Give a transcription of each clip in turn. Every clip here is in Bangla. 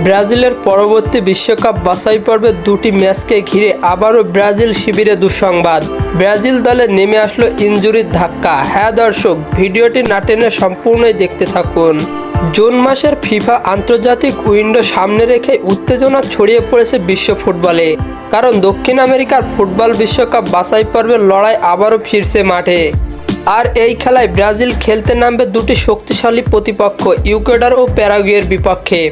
ব্রাজিলের পরবর্তী বিশ্বকাপ বাছাই পর্বের দুটি ম্যাচকে ঘিরে আবারও ব্রাজিল শিবিরে দুঃসংবাদ। ব্রাজিল দলে নেমে আসলো ইনজুরির ধাক্কা। হ্যাঁ দর্শক, ভিডিওটি না টেনে সম্পূর্ণই দেখতে থাকুন। জুন মাসের ফিফা আন্তর্জাতিক উইন্ডো সামনে রেখে উত্তেজনা ছড়িয়ে পড়েছে বিশ্ব ফুটবলে, কারণ দক্ষিণ আমেরিকার ফুটবল বিশ্বকাপ বাছাই পর্বের লড়াই আবারও ফিরছে মাঠে। আর এই খেলায় ব্রাজিল খেলতে নামবে দুটি শক্তিশালী প্রতিপক্ষ ইকুয়েডর ও প্যারাগুয়ের বিপক্ষে।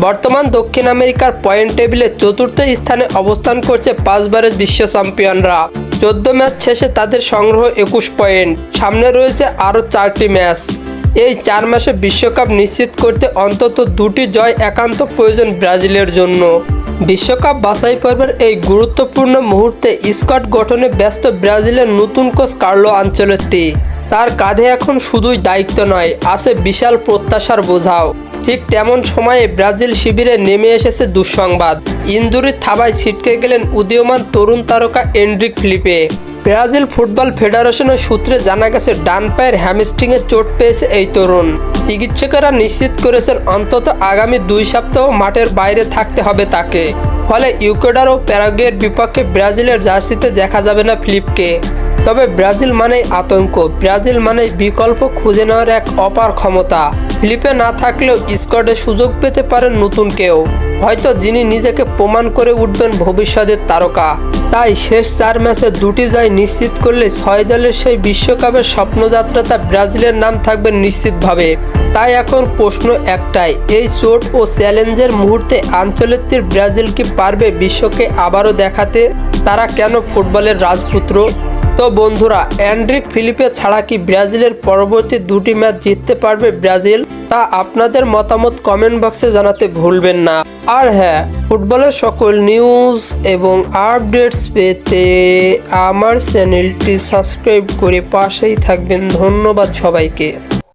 বর্তমান দক্ষিণ আমেরিকার পয়েন্ট টেবিলে চতুর্থ স্থানে অবস্থান করছে 5 বারের বিশ্ব চ্যাম্পিয়নরা। 14 ম্যাচ শেষে তাদের সংগ্রহ 21 পয়েন্ট। সামনে রয়েছে আরও 4টি ম্যাচ। এই 4 ম্যাচে বিশ্বকাপ নিশ্চিত করতে অন্তত 2টি জয় একান্ত প্রয়োজন ব্রাজিলের জন্য। বিশ্বকাপ বাছাই পর্বের এই গুরুত্বপূর্ণ মুহূর্তে স্কোয়াড গঠনে ব্যস্ত ব্রাজিলের নতুন কোচ কার্লো আনচেলত্তি। তার কাঁধে এখন শুধুই দায়িত্ব নয়, আছে বিশাল প্রত্যাশার বোঝাও। ঠিক তেমন সময়ে ব্রাজিল শিবিরে নেমে এসেছে দুঃসংবাদ। ইনজুরির থাবায় ছিটকে গেলেন উদীয়মান তরুণ তারকা এনরিক ফিলিপে। ব্রাজিল ফুটবল ফেডারেশনের সূত্রে জানা গেছে, ডান পায়ের হ্যামস্ট্রিংয়ে চোট পেয়েছে এই তরুণ। চিকিৎসকেরা নিশ্চিত করেছেন অন্তত আগামী 2 সপ্তাহ মাঠের বাইরে থাকতে হবে তাকে। ফলে ইকুয়েডর ও প্যারাগুয়ের বিপক্ষে ব্রাজিলের জার্সিতে দেখা যাবে না ফিলিপকে। তবে ব্রাজিল মানেই আতঙ্ক, ব্রাজিল মানেই বিকল্প খুঁজে নেওয়ার এক অপার ক্ষমতা। ফিলিপে না থাকলেও স্কোয়াডে সুযোগ পেতে পারেন নতুন কেউ, হয়তো যিনি নিজেকে প্রমাণ করে উঠবেন ভবিষ্যতের তারকা। তাই শেষ 4 ম্যাচে 2টি জয় নিশ্চিত করলে 6 দলের সেই বিশ্বকাপের স্বপ্নযাত্রাটা ব্রাজিলের নাম থাকবে নিশ্চিতভাবে। তাই এখন প্রশ্ন একটাই, এই চোট ও চ্যালেঞ্জের মুহূর্তে আনচেলত্তির ব্রাজিল কি পারবে বিশ্বকে আবারও দেখাতে তারা কেন ফুটবলের রাজপুত্র? তো বন্ধুরা, এনরিক ফিলিপে ছাড়া কি ব্রাজিলের পরবর্তী 2টি ম্যাচ জিততে পারবে ব্রাজিল? তা আপনাদের মতামত কমেন্ট বক্সে জানাতে ভুলবেন না। আর হ্যাঁ, ফুটবলের সকল নিউজ এবং আপডেটস পেতে আমার চ্যানেলটি সাবস্ক্রাইব করে পাশেই থাকবেন। ধন্যবাদ সবাইকে।